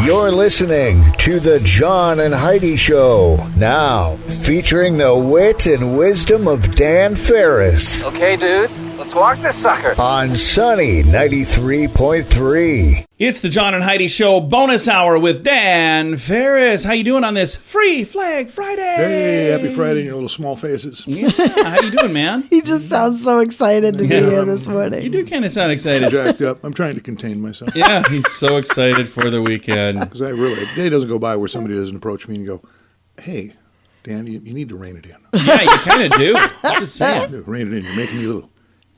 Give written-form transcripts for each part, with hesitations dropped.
You're listening to the John and Heidi Show, now featuring the wit and wisdom of Dan Ferris. Okay, dudes, let's walk this sucker. On Sunny 93.3. It's the John and Heidi Show bonus hour with Dan Ferris. How you doing on this Free Flag Friday? Hey, happy Friday, your little small faces. Yeah, how you doing, man? He just sounds so excited to be here this morning. You do kind of sound excited. Jacked up. I'm trying to contain myself. Yeah, he's so excited for the weekend. Because a day doesn't go by where somebody doesn't approach me and go, hey, Dan, you need to rein it in. Yeah, you kind of do. I'm just saying. Rein it in. You're making me a little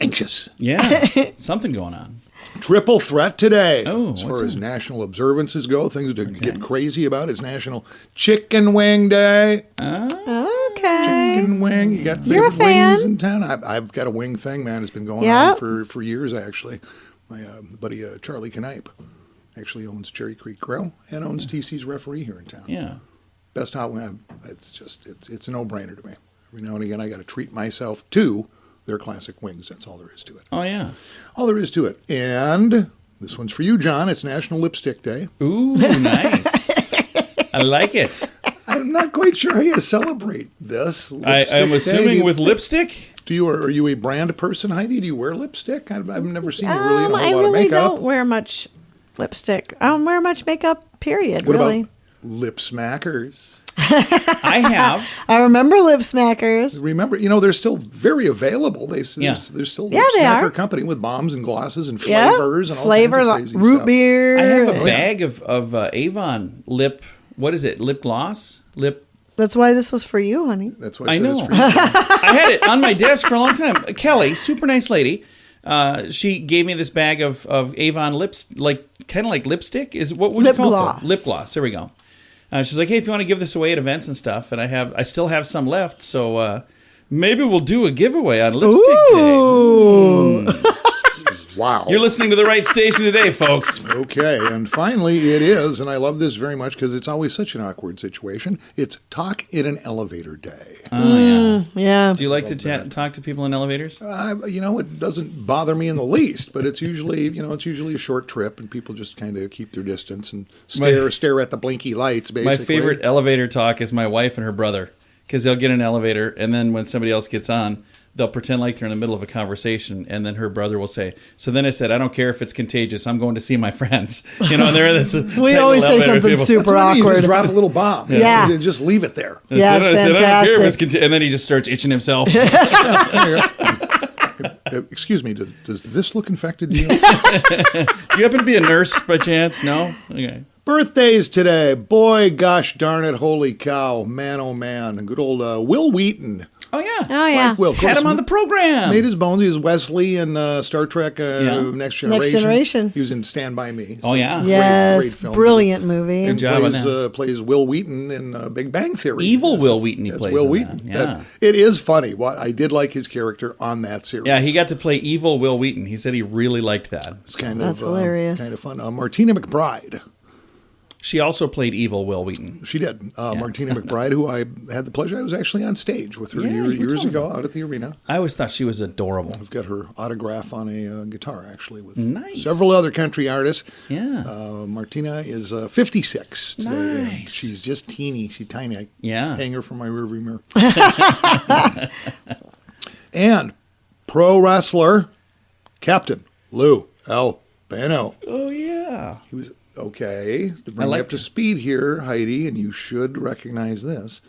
anxious. Yeah, something going on. Triple threat today. Oh, as far as national observances go, things to get crazy about is National Chicken Wing Day. Okay. Chicken wing. You got You're a favorite fan. wings in town? I've got a wing thing, man. It's been going on for years, actually. My buddy Charlie Knipe actually owns SchittsCreek Grill and owns TC's Referee here in town. Yeah. Best hot wing. It's a no-brainer to me. Every now and again, I got to treat myself to their classic wings. That's all there is to it. Oh, yeah. All there is to it. And this one's for you, John. It's National Lipstick Day. Ooh, nice. I like it. I'm not quite sure how you celebrate this. I'm assuming with lipstick? Are you a brand person, Heidi? Do you wear lipstick? I've never seen you really in a whole I lot of really makeup. don't wear much lipstick. I don't wear much makeup, period, What really. about lip smackers? I have. I remember lip smackers. Remember, they're still very available. There's still a lip they smacker are. company with bombs and glosses and Yeah, flavors and all flavors, kinds of crazy root stuff. beer. I have a bag of Avon lip, what is it, lip gloss? That's why this was for you, honey. That's why I I said know. it's for you. I had it on my desk for a long time. Kelly, super nice lady, she gave me this bag of Avon lips, kind of like lipstick. What would you call gloss. it? Lip gloss. There we go. She's like, hey, if you want to give this away at events and stuff, and I still have some left, so maybe we'll do a giveaway on Lipstick Day. Wow. You're listening to the right station today, folks. Okay, and finally it is, and I love this very much because it's always such an awkward situation, it's Talk in an Elevator Day. Oh, yeah. Yeah. Do you like to talk to people in elevators? It doesn't bother me in the least, but it's usually a short trip, and people just kind of keep their distance and stare at the blinky lights, basically. My favorite elevator talk is my wife and her brother, because they'll get in an elevator, and then when somebody else gets on, they'll pretend like they're in the middle of a conversation, and then her brother will say, so then I said, I don't care if it's contagious, I'm going to see my friends. And they're in this We always say something super That's what I mean, awkward. just drop a little bomb. Yeah. And just leave it there. Yeah, it's I said, I don't care if it's fantastic. and then he just starts itching himself. Excuse me, does this look infected to you? Do you happen to be a nurse by chance? No? Okay. Birthdays today. Boy, gosh darn it, holy cow. Man, oh man. Good old Will Wheaton. Oh, yeah. Oh, yeah. Will, of Had course, him on the program. made his bones. He was Wesley in Star Trek Next Generation. He was in Stand By Me. Oh, yeah. Yes, Great film. brilliant movie. And job on that. plays Will Wheaton in Big Bang Theory. Evil Yes. Will Wheaton he Yes, plays Will in Wheaton. that. Yeah. It is funny. I did like his character on that series. Yeah, he got to play evil Will Wheaton. He said he really liked that. It's kind That's of hilarious. Kind of fun. Martina McBride. She also played evil Will Wheaton. She did. Martina McBride, who I had the pleasure. I was actually on stage with her Yeah, you were years telling ago me. out at the arena. I always thought she was adorable. I've got her autograph on a guitar, actually, with Nice. several other country artists. Yeah. Martina is 56 today. and Nice. She's just teeny. She's tiny. I Yeah. hang her from my rearview mirror. And pro wrestler, Captain Lou Albano. Oh, yeah. He was okay. To bring I you liked up to her. speed here, Heidi, and you should recognize this.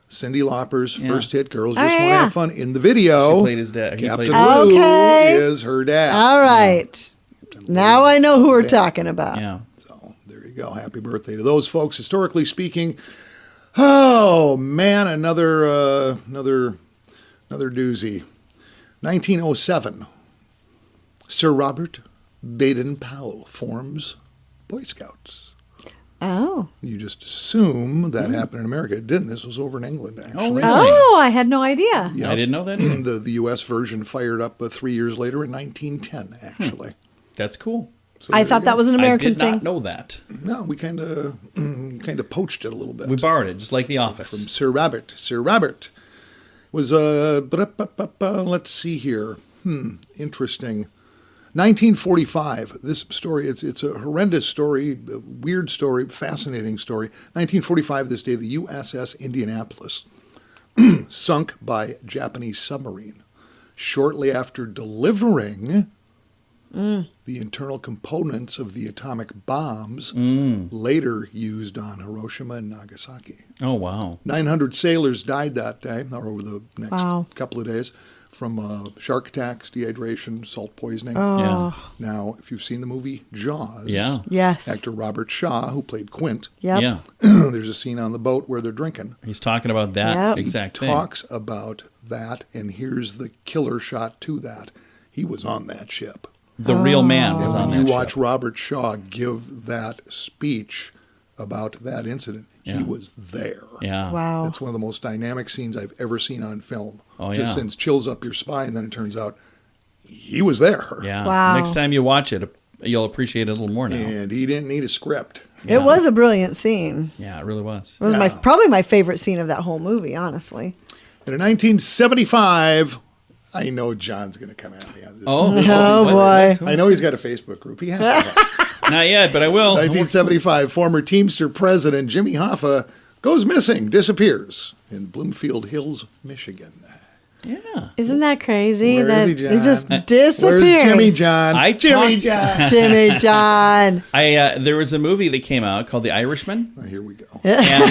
Cyndi Lauper's Yeah. first hit, Girls Just Oh, Want to yeah. Have Fun. In the video, She played his dad. He Captain played Lou Okay. is her dad. All right. Now I know who we're talking about. Yeah. So there you go. Happy birthday to those folks. Historically speaking, oh man, another doozy. 1907, Sir Robert Baden-Powell forms Boy Scouts. Oh. You just assume that happened in America. It didn't. This was over in England, actually. Oh, really? Oh, I had no idea. Yep. I didn't know that either. The U.S. version fired up 3 years later in 1910, actually. That's cool. So I there thought you that go. was an American I did thing. not know that. No, we kind of poached it a little bit. We borrowed it, just like The Office. From Sir Robert. Sir Robert was let's see here. Interesting. 1945. This story, it's a horrendous story, a weird story, fascinating story. 1945, this day, the USS Indianapolis sunk by Japanese submarine. Shortly after delivering the internal components of the atomic bombs later used on Hiroshima and Nagasaki. Oh, wow. 900 sailors died that day, or over the next couple of days, from shark attacks, dehydration, salt poisoning. Yeah. Now, if you've seen the movie Jaws, Yes. actor Robert Shaw, who played Quint, Yeah. there's a scene on the boat where they're drinking. He's talking about that exact He thing. talks about that, and here's the killer shot to that. He was on that ship. The real man was on You that watch ship. Robert Shaw give that speech about that incident. He was there. Yeah. Wow. That's one of the most dynamic scenes I've ever seen on film. Oh, Just yeah. sends chills up your spine, and then it turns out he was there. Yeah. Wow. Next time you watch it, you'll appreciate it a little more now. And he didn't need a script. It was a brilliant scene. Yeah, it really was. It was probably my favorite scene of that whole movie, honestly. And in 1975, I know John's going to come at me on this. Oh, boy. I know he's got a Facebook group. He has to have. Not yet, but I will. 1975, former Teamster president Jimmy Hoffa goes missing, disappears in Bloomfield Hills, Michigan. Yeah. Isn't that crazy? Where that is he, John? He just disappeared. Where's Jimmy John? Jimmy John. Jimmy John. There was a movie that came out called The Irishman. Oh, here we go. And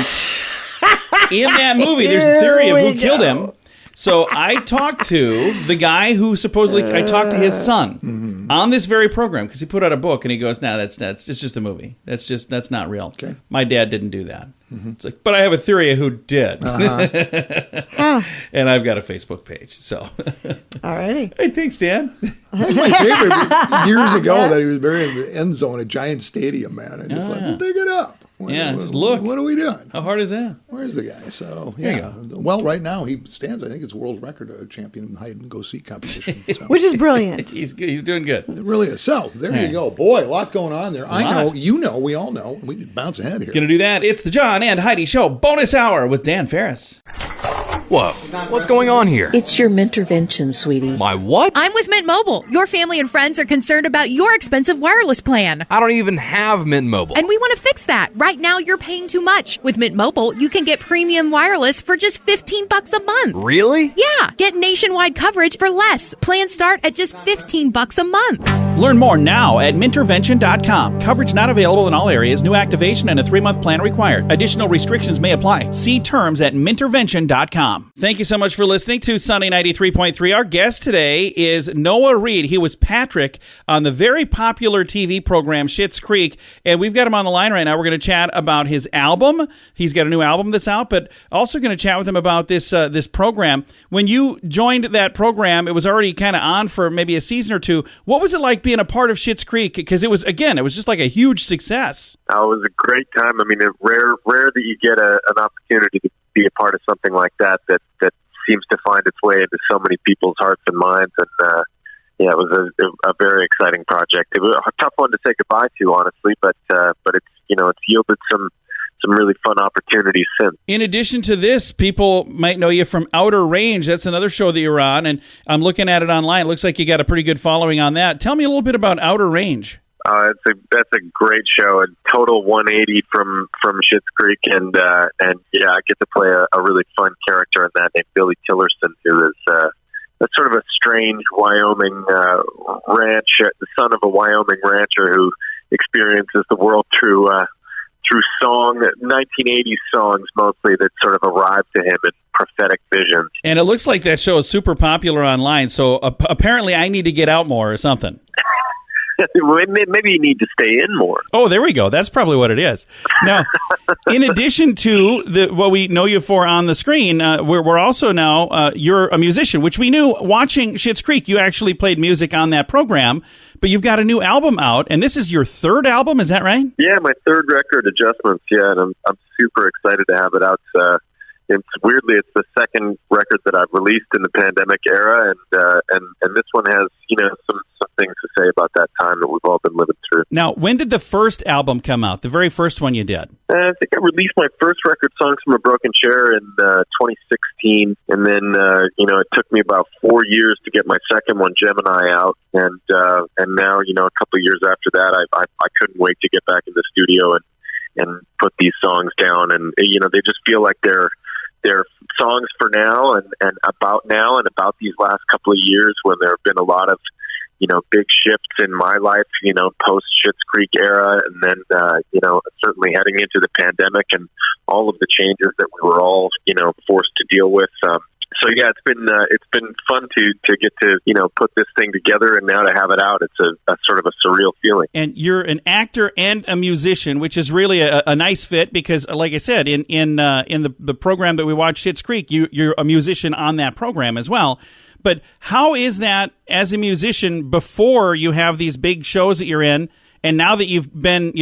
in that movie, there's a theory of who killed him. So I talked to the guy who supposedly, I talked to his son on this very program because he put out a book and he goes, "No, that's it's just a movie. That's not real. Okay. My dad didn't do that." It's like, but I have a theory of who did. And I've got a Facebook page. So, Alrighty. hey, thanks, Dan. That was my favorite years ago that he was buried in the end zone, a giant stadium, man. I just yeah. dig it up. Just look. What are we doing? How hard is that? Where's the guy? So, There you yeah. Well, right now he stands, I think it's world record champion in hide and go seek competition. So. Which is brilliant. He's good. He's doing good. It really is. So, there you Right. go. Boy, a lot going on there. I lot. know, you know, we all know. We bounce ahead here. Gonna do that. It's the John and Heidi Show bonus hour with Dan Ferris. Whoa, what's going on here? It's your Mintervention, sweetie. My what? I'm with Mint Mobile. Your family and friends are concerned about your expensive wireless plan. I don't even have Mint Mobile. And we want to fix that. Right now, you're paying too much. With Mint Mobile, you can get premium wireless for just $15 a month. Really? Yeah, get nationwide coverage for less. Plans start at just $15 a month. Learn more now at Mintervention.com. Coverage not available in all areas. New activation and a 3-month plan required. Additional restrictions may apply. See terms at Mintervention.com. Thank you so much for listening to Sunday 93.3. Our guest today is Noah Reid. He was Patrick on the very popular TV program SchittsCreek, and we've got him on the line right now. We're going to chat about his album. He's got a new album that's out, but also going to chat with him about this program. When you joined that program, it was already kind of on for maybe a season or two. What was it like being a part of SchittsCreek? Because it was just like a huge success. It was a great time. I mean, it's rare that you get an opportunity to be a part of something like that seems to find its way into so many people's hearts and minds. And it was a very exciting project. It was a tough one to say goodbye to, honestly, but it's yielded some really fun opportunities since. In addition to this, people might know you from Outer Range. That's another show that you're on, and I'm looking at it online. It looks like you got a pretty good following on that. Tell me a little bit about Outer Range. That's a great show, a total 180 from Schitt's Creek, and I get to play a really fun character in that named Billy Tillerson, who is that's sort of a strange Wyoming ranch, the son of a Wyoming rancher who experiences the world through song, 1980s songs mostly that sort of arrive to him in prophetic visions. And it looks like that show is super popular online, so apparently I need to get out more or something. Maybe you need to stay in more. Oh, there we go. That's probably what it is. Now, in addition to what we know you for on the screen, we're also now, you're a musician, which we knew watching Schitt's Creek. You actually played music on that program, but you've got a new album out, and this is your third album, is that right? Yeah, my third record, Adjustments, yeah, and I'm super excited to have it out. weirdly it's the second record that I've released in the pandemic era, and this one has some things to say about that time that we've all been living through. Now, when did the first album come out? The very first one you did? I think I released my first record, Songs from a Broken Chair, in 2016, and then it took me about 4 years to get my second one, Gemini, out, and now a couple of years after that, I couldn't wait to get back in the studio and put these songs down, and they just feel like they're songs for now and about these last couple of years when there have been a lot of big shifts in my life, post SchittsCreek era, and then certainly heading into the pandemic and all of the changes that we were all forced to deal with. So yeah, it's been fun to get to put this thing together, and now to have it out, it's a sort of a surreal feeling. And you're an actor and a musician, which is really a nice fit because, like I said, in the program that we watch, SchittsCreek, you're a musician on that program as well. But how is that as a musician before you have these big shows that you're in, and now that you've been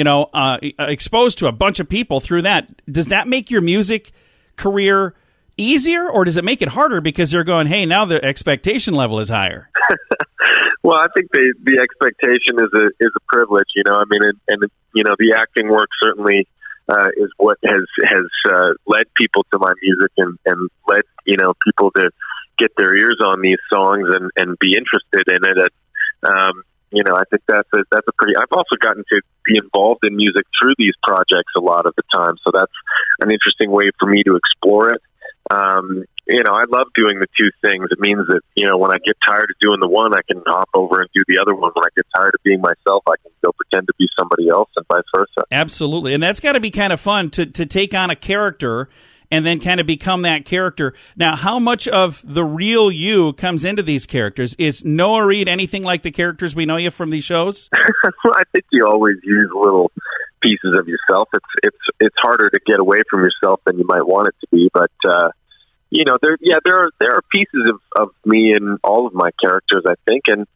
exposed to a bunch of people through that? Does that make your music career easier, or does it make it harder because they're going, hey, now the expectation level is higher? Well, I think the expectation is a privilege, and the acting work certainly is what has led people to my music and led people to get their ears on these songs and be interested in it. I think that's a pretty. I've also gotten to be involved in music through these projects a lot of the time, so that's an interesting way for me to explore it. I love doing the two things. It means that, when I get tired of doing the one, I can hop over and do the other one. When I get tired of being myself, I can go pretend to be somebody else and vice versa. Absolutely. And that's got to be kind of fun to take on a character and then kind of become that character. Now, how much of the real you comes into these characters? Is Noah Reid anything like the characters we know you from these shows? I think you always use little pieces of yourself. It's harder to get away from yourself than you might want it to be, but there are pieces of me in all of my characters, I think, and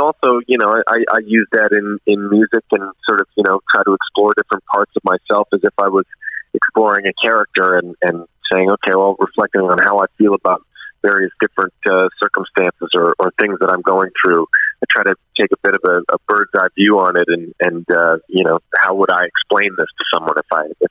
also I use that in music and sort of try to explore different parts of myself as if I was exploring a character and saying, okay, well, reflecting on how I feel about various different circumstances or things that I'm going through. I try to take a bit of a bird's eye view on it, and how would I explain this to someone if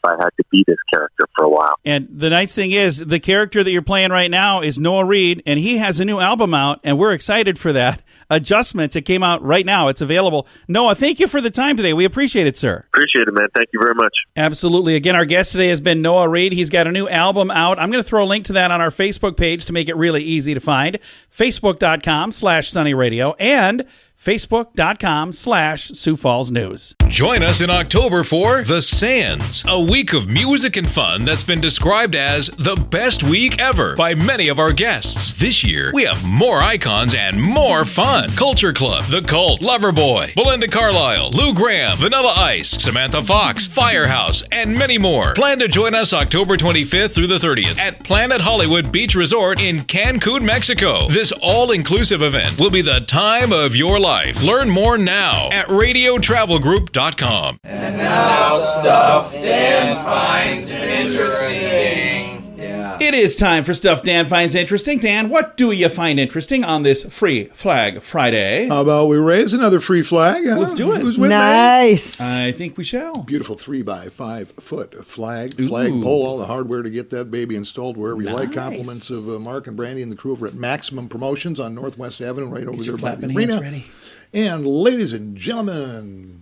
I had to be this character for a while? And the nice thing is, the character that you're playing right now is Noah Reid, and he has a new album out, and we're excited for that. Adjustments. It came out right now. It's available. Noah, thank you for the time today. We appreciate it, sir. Appreciate it, man. Thank you very much. Absolutely. Again, our guest today has been Noah Reid. He's got a new album out. I'm going to throw a link to that on our Facebook page to make it really easy to find. Facebook.com/SunnyRadio and Facebook.com/Sioux Falls News. Join us in October for The Sands, a week of music and fun that's been described as the best week ever by many of our guests. This year, we have more icons and more fun. Culture Club, The Cult, Loverboy, Belinda Carlisle, Lou Graham, Vanilla Ice, Samantha Fox, Firehouse, and many more. Plan to join us October 25th through the 30th at Planet Hollywood Beach Resort in Cancun, Mexico. This all-inclusive event will be the time of your life. Learn more now at radiotravelgroup.com. And now stuff Dan finds interesting. Yeah. It is time for Stuff Dan Finds Interesting. Dan, what do you find interesting on this Free Flag Friday? How about we raise another free flag? Let's do it. Who's with nice. me? I think we shall. Beautiful 3x5 foot flagpole, all the hardware to get that baby installed wherever you like. Compliments of Mark and Brandy and the crew over at Maximum Promotions on Northwest Avenue, right over there by the arena. Ready. And ladies and gentlemen,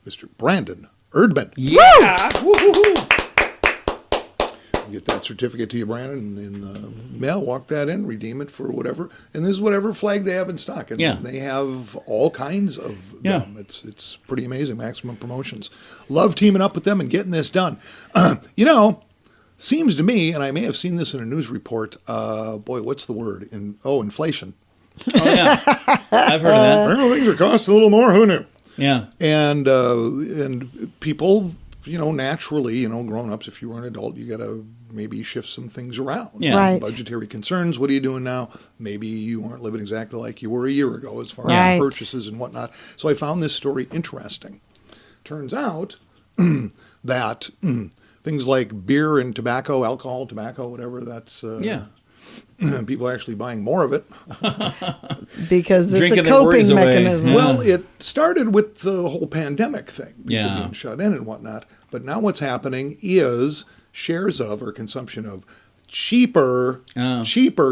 Mr. Brandon Erdman. Yeah. Woo-hoo-hoo. Get that certificate to you, Brandon, in the mail. Walk that in, redeem it for whatever. And this is whatever flag they have in stock. And they have all kinds of them. It's pretty amazing. Maximum Promotions. Love teaming up with them and getting this done. Seems to me, and I may have seen this in a news report, what's the word? Inflation. Oh, yeah. I've heard of that. Things are costing a little more. Who knew? Yeah. And people, naturally, grown-ups, if you were an adult, you got to maybe shift some things around. Yeah. Right. Budgetary concerns. What are you doing now? Maybe you aren't living exactly like you were a year ago as far Right. as purchases and whatnot. So I found this story interesting. Turns out that things like beer and tobacco, alcohol, tobacco, whatever. That's people are actually buying more of it because it's Drinking a coping their worries away. mechanism. Yeah. Well, it started with the whole pandemic thing, people Yeah. being shut in and whatnot. But now what's happening is shares of or consumption of cheaper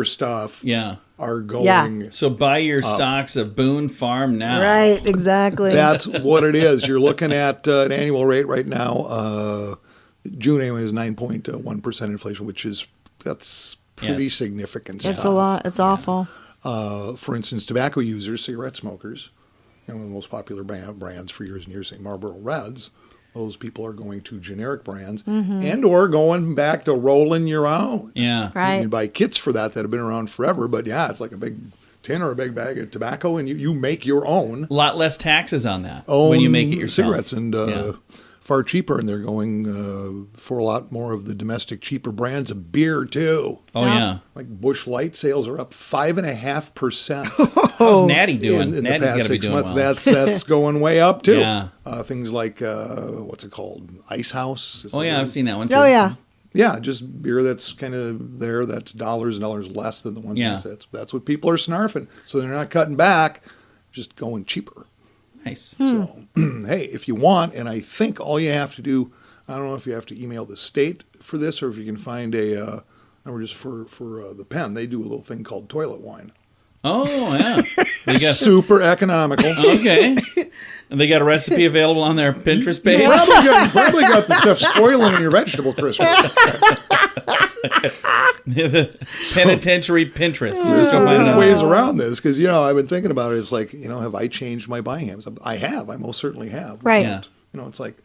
stuff Yeah. are going. So buy your stocks of Boone Farm now. Right, exactly. That's what it is. You're looking at an annual rate right now. June anyway is 9.1% inflation, that's pretty significant stuff. It's a lot. It's awful. For instance, tobacco users, cigarette smokers, one of the most popular brands for years and years, say Marlboro Reds. Those people are going to generic brands and or going back to rolling your own. Yeah. Right. You can buy kits for that have been around forever, but yeah, it's like a big tin or a big bag of tobacco, and you make your own. A lot less taxes on that when you make it yourself. Cigarettes and far cheaper, and they're going for a lot more of the domestic cheaper brands of beer too. Oh yeah. Like Busch Light sales are up 5.5%. How's Natty doing? In Natty's the past got to be 6 doing months, well. that's going way up too. Yeah. Things like what's it called, Ice House? Oh yeah, I've seen that one too. Oh yeah. Yeah, just beer that's kind of there. That's dollars and dollars less than the ones. Yeah. That's what people are snarfing. So they're not cutting back, just going cheaper. Nice. So hey, if you want, and I think all you have to do, I don't know if you have to email the state for this or if you can find a number just for the pen. They do a little thing called toilet wine. Oh yeah. They got Super economical. Okay. And they got a recipe available on their Pinterest page. Probably got the stuff spoiling in your vegetable crisper. Penitentiary Pinterest. You just go find it There's on ways around this because I've been thinking about it. It's like have I changed my buying habits? I have. I most certainly have. Right. Yeah. It's like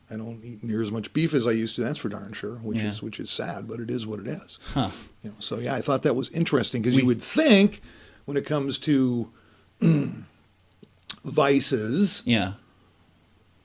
I don't eat near as much beef as I used to. That's for darn sure. Which is sad, but it is what it is. Huh. So yeah, I thought that was interesting because you would think when it comes to vices,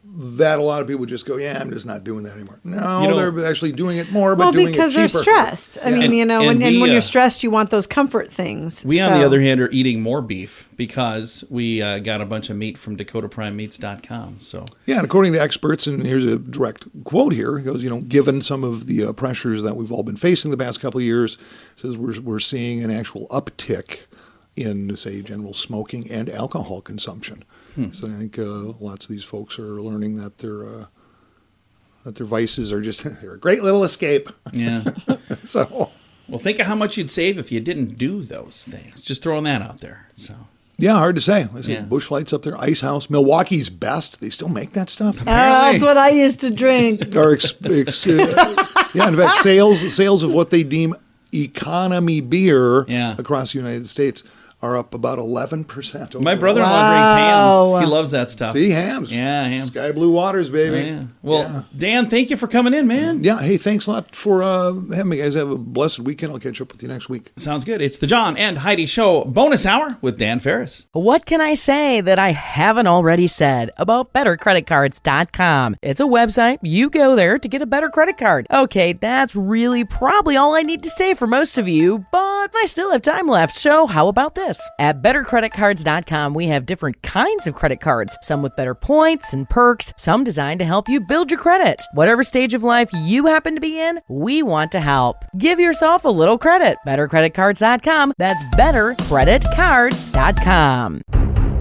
that a lot of people would just go, I'm just not doing that anymore. No, they're actually doing it more, but doing it cheaper. Because they're stressed. I mean, when you're stressed, you want those comfort things. We, on the other hand, are eating more beef because we got a bunch of meat from DakotaPrimeMeats.com. So yeah, and according to experts, and here's a direct quote here, it goes, given some of the pressures that we've all been facing the past couple of years, it says we're seeing an actual uptick in, say, general smoking and alcohol consumption. So I think lots of these folks are learning that their vices are just they're a great little escape. Yeah. So. Well, think of how much you'd save if you didn't do those things. Just throwing that out there. So. Yeah, hard to say. I see Busch Lights up there, Ice House, Milwaukee's Best. They still make that stuff. That's what I used to drink. In fact, sales of what they deem economy beer across the United States are up about 11%. My brother-in-law drinks hams. He loves that stuff. See, hams. Yeah, hams. Sky Blue Waters, baby. Oh, yeah. Well, Dan, thank you for coming in, man. Yeah, hey, thanks a lot for having me, guys. Have a blessed weekend. I'll catch up with you next week. Sounds good. It's the John and Heidi Show bonus hour with Dan Ferris. What can I say that I haven't already said about BetterCreditCards.com? It's a website. You go there to get a better credit card. Okay, that's really probably all I need to say for most of you, but I still have time left, so how about this? At BetterCreditCards.com, we have different kinds of credit cards, some with better points and perks, some designed to help you build your credit. Whatever stage of life you happen to be in, we want to help. Give yourself a little credit. BetterCreditCards.com. That's BetterCreditCards.com.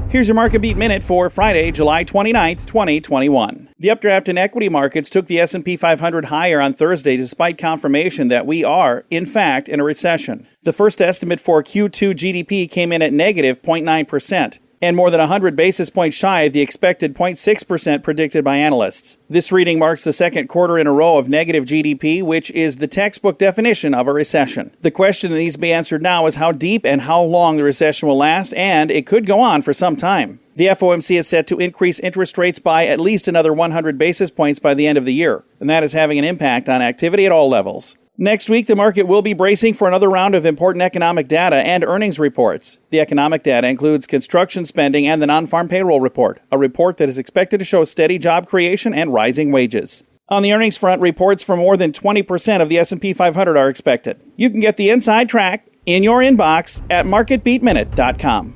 Here's your Market Beat Minute for Friday, July 29th, 2021. The updraft in equity markets took the S&P 500 higher on Thursday despite confirmation that we are, in fact, in a recession. The first estimate for Q2 GDP came in at negative 0.9%. and more than 100 basis points shy of the expected 0.6% predicted by analysts. This reading marks the second quarter in a row of negative GDP, which is the textbook definition of a recession. The question that needs to be answered now is how deep and how long the recession will last, and it could go on for some time. The FOMC is set to increase interest rates by at least another 100 basis points by the end of the year, and that is having an impact on activity at all levels. Next week, the market will be bracing for another round of important economic data and earnings reports. The economic data includes construction spending and the non-farm payroll report, a report that is expected to show steady job creation and rising wages. On the earnings front, reports from more than 20% of the S&P 500 are expected. You can get the inside track in your inbox at marketbeatminute.com.